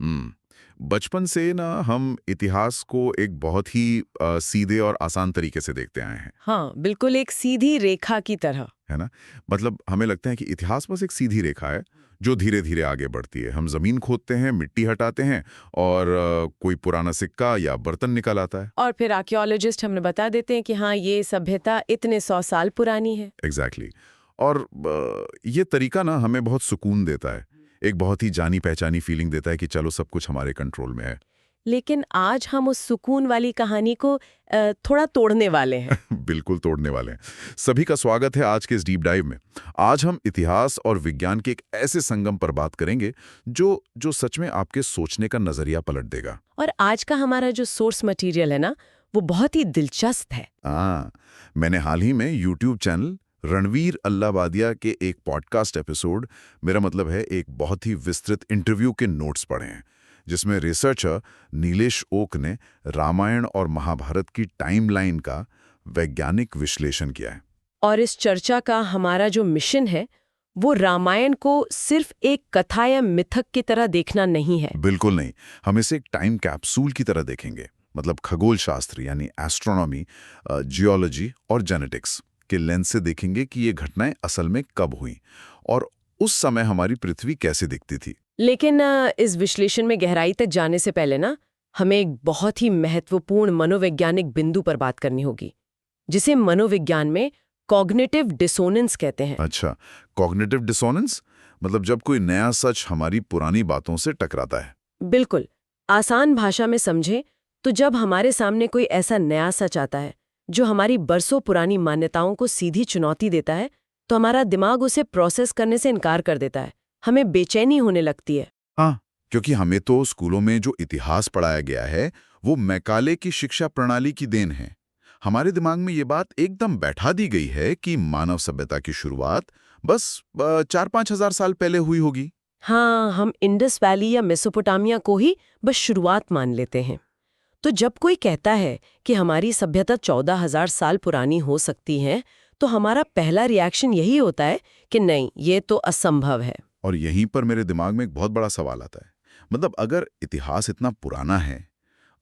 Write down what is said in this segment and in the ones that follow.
बचपन से ना हम इतिहास को एक बहुत ही सीधे और आसान तरीके से देखते आए हैं। हाँ, बिल्कुल एक सीधी रेखा की तरह। है ना? मतलब हमें लगता है कि इतिहास बस एक सीधी रेखा है जो धीरे धीरे आगे बढ़ती है। हम जमीन खोदते हैं, मिट्टी हटाते हैं और कोई पुराना सिक्का या बर्तन निकल आता है। और फिर आर्कियोलॉजिस्ट हमें बता देते हैं कि हाँ, ये सभ्यता इतने 100 साल पुरानी है। एग्जैक्टली और ये तरीका ना हमें बहुत सुकून देता है, एक बहुत ही जानी पहचानी फीलिंग देता है कि चलो सब कुछ हमारे कंट्रोल में है। लेकिन आज हम उस सुकून वाली कहानी को थोड़ा तोड़ने वाले हैं। बिल्कुल तोड़ने वाले हैं। सभी का स्वागत है आज के इस डीप डाइव में। आज हम इतिहास और विज्ञान के एक ऐसे संगम पर बात करेंगे जो जो सच में आपके सोचने का नजरिया पलट देगा। और आज का हमारा जो सोर्स मटेरियल है ना, वो बहुत ही दिलचस्प है। मैंने हाल ही में यूट्यूब चैनल रणवीर अल्लावादिया के एक पॉडकास्ट एपिसोड, मेरा मतलब है एक बहुत ही विस्तृत इंटरव्यू के नोट्स पढ़े हैं, जिसमें रिसर्चर नीलेश ओक ने रामायण और महाभारत की टाइमलाइन का वैज्ञानिक विश्लेषण किया है। और इस चर्चा का हमारा जो मिशन है, वो रामायण को सिर्फ एक कथा या मिथक की तरह देखना नहीं है। बिल्कुल नहीं, हम इसे एक टाइम कैप्सूल की तरह देखेंगे। मतलब खगोल शास्त्र यानी एस्ट्रोनॉमी, जियोलॉजी और जेनेटिक्स के लेंस से देखेंगे कि ये घटनाएं असल में कब हुई और उस समय हमारी पृथ्वी कैसे दिखती थी। लेकिन इस विश्लेषण में गहराई तक जाने से पहले ना, हमें एक बहुत ही महत्वपूर्ण मनोवैज्ञानिक बिंदु पर बात करनी होगी, जिसे मनोविज्ञान में कॉग्निटिव डिसोनेंस कहते हैं। अच्छा, कॉग्निटिव डिसोनेंस मतलब जब कोई नया सच हमारी पुरानी बातों से टकराता है। बिल्कुल, आसान भाषा में समझे तो जब हमारे सामने कोई ऐसा नया सच आता है जो हमारी बरसों पुरानी मान्यताओं को सीधी चुनौती देता है, तो हमारा दिमाग उसे प्रोसेस करने से इनकार कर देता है। हमें बेचैनी होने लगती है। हाँ, क्योंकि हमें तो स्कूलों में जो इतिहास पढ़ाया गया है वो मैकाले की शिक्षा प्रणाली की देन है। हमारे दिमाग में ये बात एकदम बैठा दी गई है कि मानव सभ्यता की शुरुआत बस 4-5 हजार साल पहले हुई होगी। हाँ, हम इंडस वैली या मेसोपोटामिया को ही बस शुरुआत मान लेते हैं। तो जब कोई कहता है कि हमारी सभ्यता 14,000 साल पुरानी हो सकती है, तो हमारा पहला रिएक्शन यही होता है कि नहीं, ये तो असंभव है। और यहीं पर मेरे दिमाग में एक बहुत बड़ा सवाल आता है। मतलब अगर इतिहास इतना पुराना है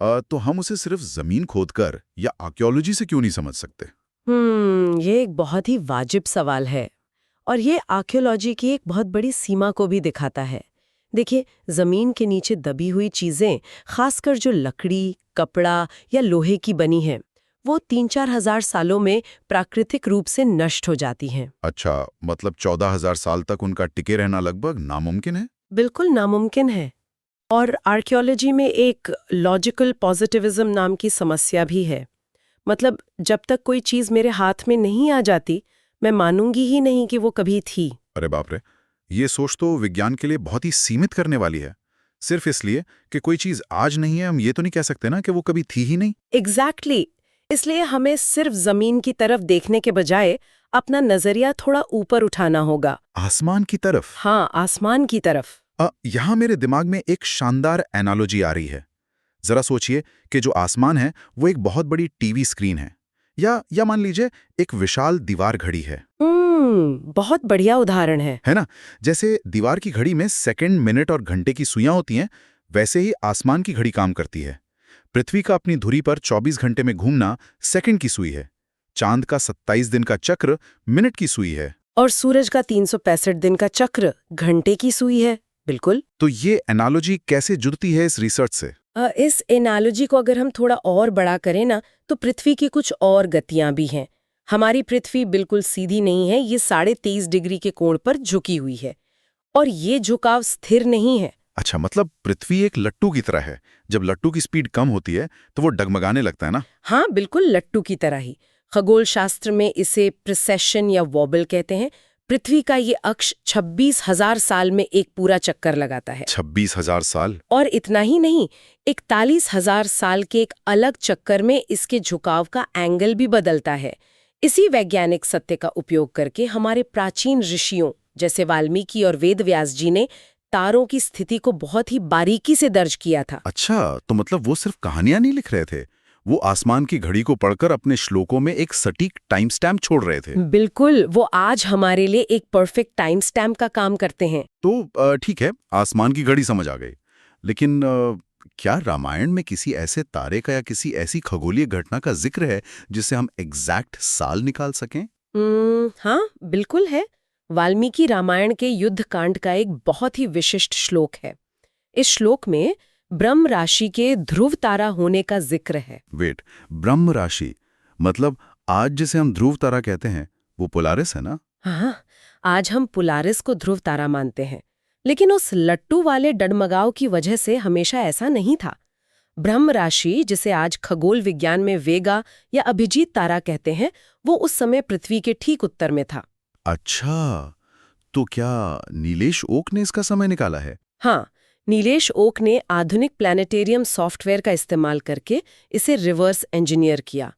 तो हम उसे सिर्फ जमीन खोदकर या आर्कियोलॉजी से क्यों नहीं समझ सकते? ये एक बहुत ही वाजिब सवाल है। और ये आर्कियोलॉजी की एक बहुत बड़ी सीमा को भी दिखाता है। देखिए, जमीन के नीचे दबी हुई चीजें, खासकर जो लकड़ी, कपड़ा या लोहे की बनी हैं, वो 3-4 हजार सालों में प्राकृतिक रूप से नष्ट हो जाती हैं। अच्छा, मतलब 14,000 साल तक उनका टिके रहना लगभग नामुमकिन है। बिल्कुल नामुमकिन है। और आर्कियोलॉजी में एक लॉजिकल पॉजिटिविज्म नाम की समस्या भी है। मतलब जब तक कोई चीज मेरे हाथ में नहीं आ जाती, मैं मानूंगी ही नहीं कि वो कभी थी। अरे बाप रे, ये सोच तो विज्ञान के लिए बहुत ही सीमित करने वाली है। सिर्फ इसलिए कि कोई चीज आज नहीं है, हम ये तो नहीं कह सकते ना कि वो कभी थी ही नहीं। एग्जैक्टली इसलिए हमें सिर्फ जमीन की तरफ देखने के बजाय अपना नजरिया थोड़ा ऊपर उठाना होगा। आसमान की तरफ। हाँ, आसमान की तरफ। यहाँ मेरे दिमाग में एक शानदार एनालॉजी आ रही है। जरा सोचिए कि जो आसमान है वो एक बहुत बड़ी टीवी स्क्रीन है, या मान लीजिए एक विशाल दीवार घड़ी है। बहुत बढ़िया उदाहरण है ना? जैसे दीवार की घड़ी में सेकंड, मिनट और घंटे की सुइयां होती हैं, वैसे ही आसमान की घड़ी काम करती है। पृथ्वी का अपनी धुरी पर 24 घंटे में घूमना सेकंड की सुई है। चांद का 27 दिन का चक्र मिनट की सुई है। और सूरज का 365 दिन का चक्र घंटे की सुई है। बिल्कुल। तो ये एनालॉजी कैसे जुड़ती है इस रिसर्च से? इस एनालॉजी को अगर हम थोड़ा और बड़ा करें ना, तो पृथ्वी की कुछ और गतियां भी हैं। हमारी पृथ्वी बिल्कुल सीधी नहीं है, ये 23.5 डिग्री के कोण पर झुकी हुई है। और ये झुकाव स्थिर नहीं है। अच्छा, मतलब पृथ्वी एक लट्टू की तरह है। जब लट्टू की स्पीड कम होती है तो वो डगमगाने लगता है ना? हाँ, बिल्कुल लट्टू की तरह ही। खगोल शास्त्र में इसे प्रिसेशन या वॉबल कहते हैं। पृथ्वी का ये अक्ष 26,000 साल में एक पूरा चक्कर लगाता है। 26,000 साल? और इतना ही नहीं, 41,000 साल के एक अलग चक्कर में इसके झुकाव का एंगल भी बदलता है। इसी वैज्ञानिक सत्य का उपयोग करके हमारे प्राचीन ऋषियों जैसे वाल्मीकि और वेदव्यास जी ने तारों की स्थिति को बहुत ही बारीकी से दर्ज किया था। अच्छा, तो मतलब वो सिर्फ कहानियां नहीं लिख रहे थे, वो आसमान की घड़ी को पढ़कर अपने श्लोकों में एक सटीक टाइम स्टैम्प छोड़ रहे थे। बिल्कुल, वो आज हमारे लिए एक परफेक्ट टाइम स्टैम्प का काम करते हैं। तो ठीक है, आसमान की घड़ी समझ आ गई। लेकिन क्या रामायण में किसी ऐसे तारे का या किसी ऐसी खगोलीय घटना का जिक्र है जिससे हम एग्जैक्ट साल निकाल सकें? हाँ, बिल्कुल है। वाल्मीकि रामायण के युद्ध कांड का एक बहुत ही विशिष्ट श्लोक है। इस श्लोक में ब्रह्म राशि के ध्रुव तारा होने का जिक्र है। वेट, ब्रह्म राशि मतलब आज जिसे हम ध्रुव तारा कहते हैं वो पोलारिस है ना? हाँ, आज हम पोलारिस को ध्रुव तारा मानते हैं, लेकिन उस लट्टू वाले डगमगाव की वजह से हमेशा ऐसा नहीं था। ब्रह्म राशि, जिसे आज खगोल विज्ञान में वेगा या अभिजीत तारा कहते हैं, वो उस समय पृथ्वी के ठीक उत्तर में था। अच्छा, तो क्या नीलेश ओक ने इसका समय निकाला है? हाँ, नीलेश ओक ने आधुनिक प्लानिटेरियम सॉफ्टवेयर का इस्तेमाल करके इसे रिवर्स इंजीनियर किया।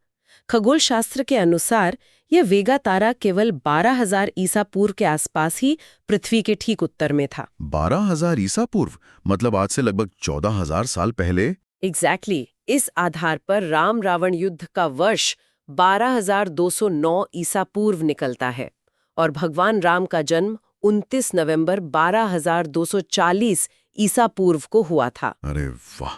खगोल शास्त्र के अनुसार यह वेगा तारा केवल 12,000 ईसा पूर्व के आसपास ही पृथ्वी के ठीक उत्तर में था। 12,000 ईसा पूर्व मतलब आज से लगभग 14,000 साल पहले। एग्जैक्टली। इस आधार पर राम रावण युद्ध का वर्ष 12,209 ईसा पूर्व निकलता है और भगवान राम का जन्म 29 नवंबर 12,240 ईसा पूर्व को हुआ था। अरे वाह,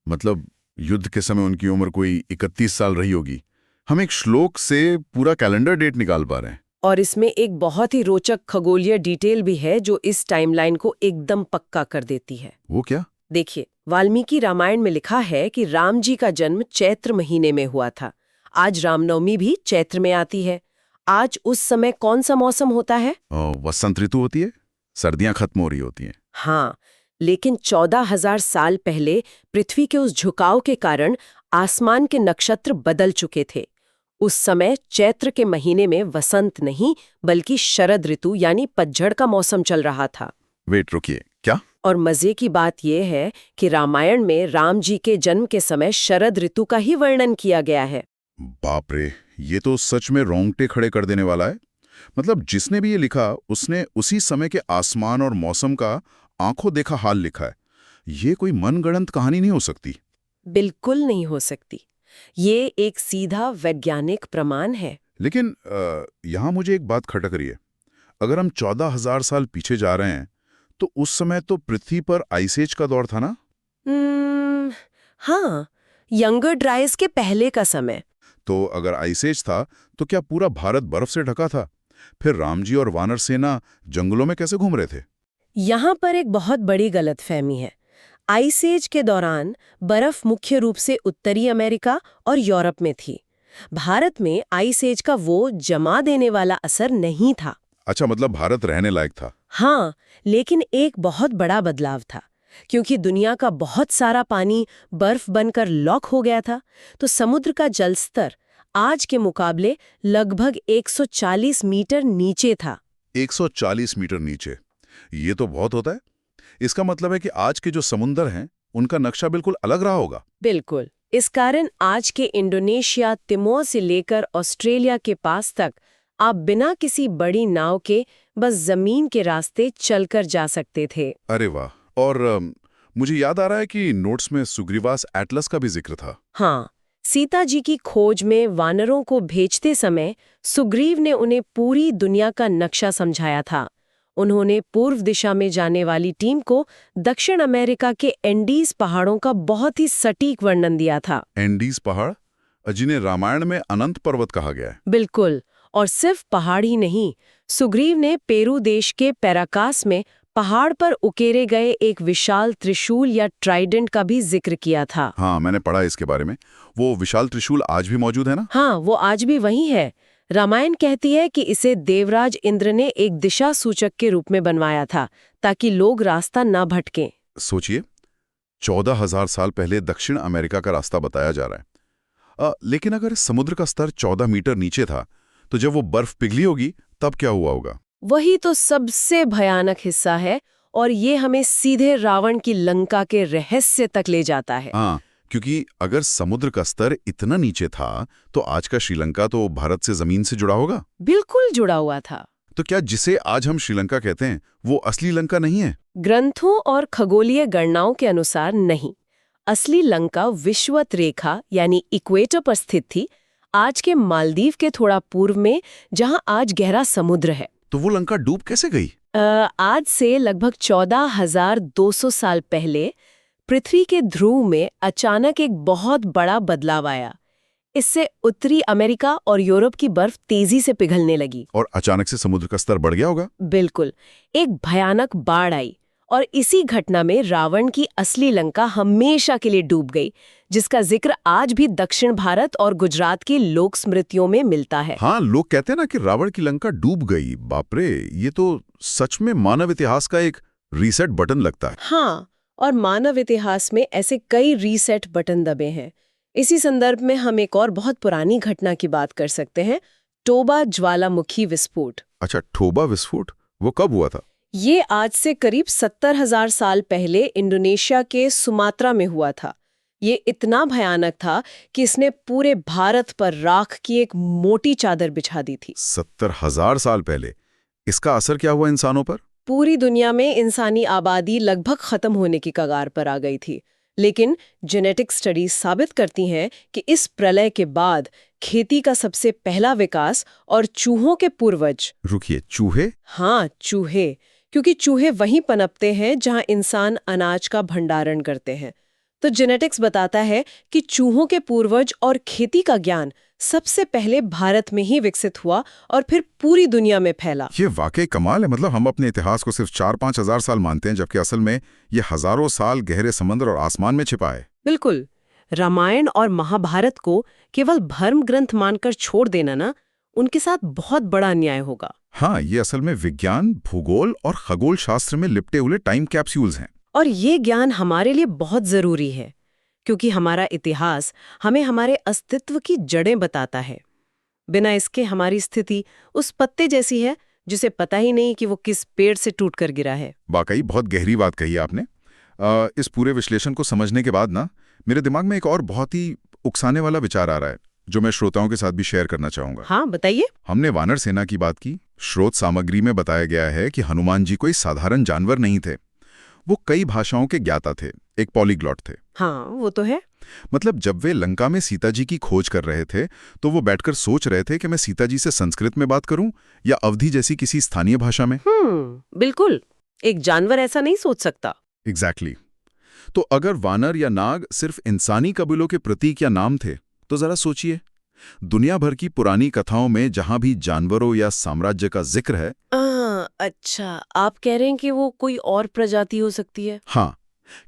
मतलब युद्ध के समय उनकी उम्र कोई 31 साल रही होगी। हम एक श्लोक से पूरा कैलेंडर डेट निकाल पा रहे हैं। और इसमें एक बहुत ही रोचक खगोलीय डिटेल भी है जो इस टाइमलाइन को एकदम पक्का कर देती है। वो क्या? देखिए, वाल्मीकि रामायण में लिखा है कि राम जी का जन्म चैत्र महीने में हुआ था। आज रामनवमी भी चैत्र में आती है। आज उस समय कौन सा मौसम होता है? वसंत ऋतु होती है, सर्दियां खत्म हो रही होती हैं। हाँ, लेकिन 14,000 साल पहले पृथ्वी के उस झुकाव के कारण आसमान के नक्षत्र बदल चुके थे। उस समय चैत्र के महीने में वसंत नहीं बल्कि शरद ऋतु यानी पतझड़ का मौसम चल रहा था। वेट, रुकिए, क्या? और मजे की बात यह है कि रामायण में राम जी के जन्म के समय शरद ऋतु का ही वर्णन किया गया है। बाप रे, ये तो सच में रोंगटे खड़े कर देने वाला है। मतलब जिसने भी ये लिखा उसने उसी समय के आसमान और मौसम का आंखों देखा हाल लिखा है। ये कोई मनगढ़ंत कहानी नहीं हो सकती। बिल्कुल नहीं हो सकती। ये एक सीधा वैज्ञानिक प्रमाण है। लेकिन यहाँ मुझे एक बात खटक रही है। अगर हम 14,000 साल पीछे जा रहे हैं तो उस समय तो पृथ्वी पर आइस एज का दौर था ना? हाँ, यंगर ड्राइस के पहले का समय। तो अगर आइस एज था तो क्या पूरा भारत बर्फ से ढका था? फिर रामजी और वानर सेना जंगलों में कैसे घूम रहे थे? यहाँ पर एक बहुत बड़ी गलतफहमी है। आइस एज के दौरान बर्फ मुख्य रूप से उत्तरी अमेरिका और यूरोप में थी। भारत में आइस एज का वो जमा देने वाला असर नहीं था। अच्छा, मतलब भारत रहने लायक था। हाँ, लेकिन एक बहुत बड़ा बदलाव था। क्योंकि दुनिया का बहुत सारा पानी बर्फ बनकर लॉक हो गया था, तो समुद्र का जल स्तर आज के मुकाबले लगभग 140 मीटर नीचे था। 140 मीटर नीचे, ये तो बहुत होता है। इसका मतलब है कि आज के जो समुंदर हैं उनका नक्शा बिल्कुल अलग रहा होगा। बिल्कुल। इस कारण आज के इंडोनेशिया, तिमोर से लेकर ऑस्ट्रेलिया के पास तक आप बिना किसी बड़ी नाव के बस जमीन के रास्ते चलकर जा सकते थे। अरे वाह। और मुझे याद आ रहा है कि नोट्स में सुग्रीवास एटलस का भी जिक्र था। हाँ, सीता जी की खोज में वानरों को भेजते समय सुग्रीव ने उन्हें पूरी दुनिया का नक्शा समझाया था। उन्होंने पूर्व दिशा में जाने वाली टीम को दक्षिण अमेरिका के एंडीज पहाड़ों का बहुत ही सटीक वर्णन दिया था। एंडीज पहाड़, जिन्हें रामायण में अनंत पर्वत कहा गया है। बिल्कुल। और सिर्फ पहाड़ ही नहीं, सुग्रीव ने पेरू देश के पैराकास में पहाड़ पर उकेरे गए एक विशाल त्रिशूल या ट्राइडेंट का भी जिक्र किया था। हाँ, मैंने पढ़ा इसके बारे में। वो विशाल त्रिशूल आज भी मौजूद है ना? हाँ, वो आज भी वही है। रामायण कहती है कि इसे देवराज इंद्र ने एक दिशा सूचक के रूप में बनवाया था ताकि लोग रास्ता ना भटकें। सोचिए, 14,000 साल पहले दक्षिण अमेरिका का रास्ता बताया जा रहा है। लेकिन अगर समुद्र का स्तर 14 मीटर नीचे था तो जब वो बर्फ पिघली होगी तब क्या हुआ होगा? वही तो सबसे भयानक हिस्सा है और ये हमें सीधे रावण की लंका के रहस्य तक ले जाता है। हाँ, क्योंकि अगर समुद्र का स्तर इतना नीचे था तो आज का श्रीलंका तो भारत से जमीन से जुड़ा होगा। बिल्कुल जुड़ा हुआ था। तो क्या जिसे आज हम श्रीलंका कहते हैं वो असली लंका नहीं है? ग्रंथों और खगोलीय गणनाओं के अनुसार नहीं। असली लंका विषुवत रेखा यानी इक्वेटर पर स्थित थी, आज के मालदीव के थोड़ा पूर्व में, जहां आज गहरा समुद्र है। तो वो लंका डूब कैसे गई? आज से लगभग 14,200 साल पहले पृथ्वी के ध्रुव में अचानक एक बहुत बड़ा बदलाव आया। इससे उत्तरी अमेरिका और यूरोप की बर्फ तेजी से पिघलने लगी। और अचानक से समुद्र का स्तर बढ़ गया होगा। बिल्कुल, एक भयानक बाढ़ आई और इसी घटना में रावण की असली लंका हमेशा के लिए डूब गई, जिसका जिक्र आज भी दक्षिण भारत और गुजरात की लोक स्मृतियों में मिलता है। हाँ, लोग कहते हैं ना कि रावण की लंका डूब गई। बाप रे, ये तो सच में मानव इतिहास का एक रीसेट बटन लगता है। हाँ, और मानव इतिहास में ऐसे कई रीसेट बटन दबे हैं। इसी संदर्भ में हम एक और बहुत पुरानी घटना की बात कर सकते हैं, टोबा ज्वालामुखी विस्फोट। अच्छा, टोबा विस्फोट, वो कब हुआ था? ये आज से करीब 70,000 साल पहले इंडोनेशिया के सुमात्रा में हुआ था। ये इतना भयानक था कि इसने पूरे भारत पर राख की एक मोटी चादर बिछा दी थी। 70,000 साल पहले। इसका असर क्या हुआ इंसानों पर? पूरी दुनिया में इंसानी आबादी लगभग खत्म होने की कगार पर आ गई थी। लेकिन जेनेटिक स्टडीज साबित करती हैं कि इस प्रलय के बाद खेती का सबसे पहला विकास और चूहों के पूर्वज। रुकिए, चूहे? हाँ, चूहे, क्योंकि चूहे वहीं पनपते हैं जहां इंसान अनाज का भंडारण करते हैं। तो जेनेटिक्स बताता है कि चूहों के पूर्वज और खेती का ज्ञान सबसे पहले भारत में ही विकसित हुआ और फिर पूरी दुनिया में फैला। ये वाकई कमाल है। मतलब हम अपने इतिहास को सिर्फ 4-5 हजार साल मानते हैं, जबकि असल में ये हजारों साल गहरे समुद्र और आसमान में छिपा है। बिल्कुल, रामायण और महाभारत को केवल धर्म ग्रंथ मानकर छोड़ देना ना, उनके साथ बहुत बड़ा अन्याय होगा। हाँ, ये असल में विज्ञान, भूगोल और खगोल शास्त्र में लिपटे हुए टाइम कैप्सूल्स हैं। और ये ज्ञान हमारे लिए बहुत जरूरी है, क्योंकि हमारा इतिहास हमें हमारे अस्तित्व की जड़ें बताता है। बिना इसके हमारी स्थिति उस पत्ते जैसी है जिसे पता ही नहीं कि वो किस पेड़ से टूटकर गिरा है। वाकई बहुत गहरी बात कही आपने। इस पूरे विश्लेषण को समझने के बाद ना, मेरे दिमाग में एक और बहुत ही उकसाने वाला विचार आ रहा है, जो मैं श्रोताओं के साथ भी शेयर करना चाहूंगा। हाँ, बताइए। हमने वानर सेना की बात की। स्रोत सामग्री में बताया गया है कि हनुमान जी कोई साधारण जानवर नहीं थे। वो कई भाषाओं के ज्ञाता थे, एक पॉलीग्लॉट थे। हाँ, वो तो है। मतलब जब वे लंका में सीता जी की खोज कर रहे थे, तो वो बैठकर सोच रहे थे कि मैं सीता जी से संस्कृत में बात करूं या अवधी जैसी किसी स्थानीय भाषा में। बिल्कुल, एक जानवर ऐसा नहीं सोच सकता। एग्जैक्टली। तो अगर वानर या नाग सिर्फ इंसानी कबीलों के प्रतीक या नाम थे, तो जरा सोचिए, दुनिया भर की पुरानी कथाओं में जहां भी जानवरों या साम्राज्य का जिक्र है। अच्छा, आप कह रहे हैं कि वो कोई और प्रजाति हो सकती है? हाँ,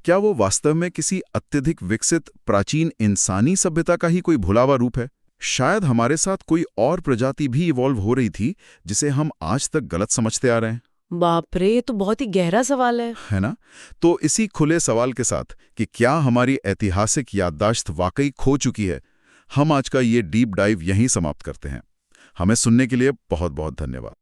क्या वो वास्तव में किसी अत्यधिक विकसित प्राचीन इंसानी सभ्यता का ही कोई भुलावा रूप है? शायद हमारे साथ कोई और प्रजाति भी इवॉल्व हो रही थी, जिसे हम आज तक गलत समझते आ रहे हैं। बाप रे, ये तो बहुत ही गहरा सवाल है ना? तो इसी खुले सवाल के साथ कि क्या हमारी ऐतिहासिक याददाश्त वाकई खो चुकी है, हम आज का ये डीप डाइव यहीं समाप्त करते हैं। हमें सुनने के लिए बहुत बहुत धन्यवाद।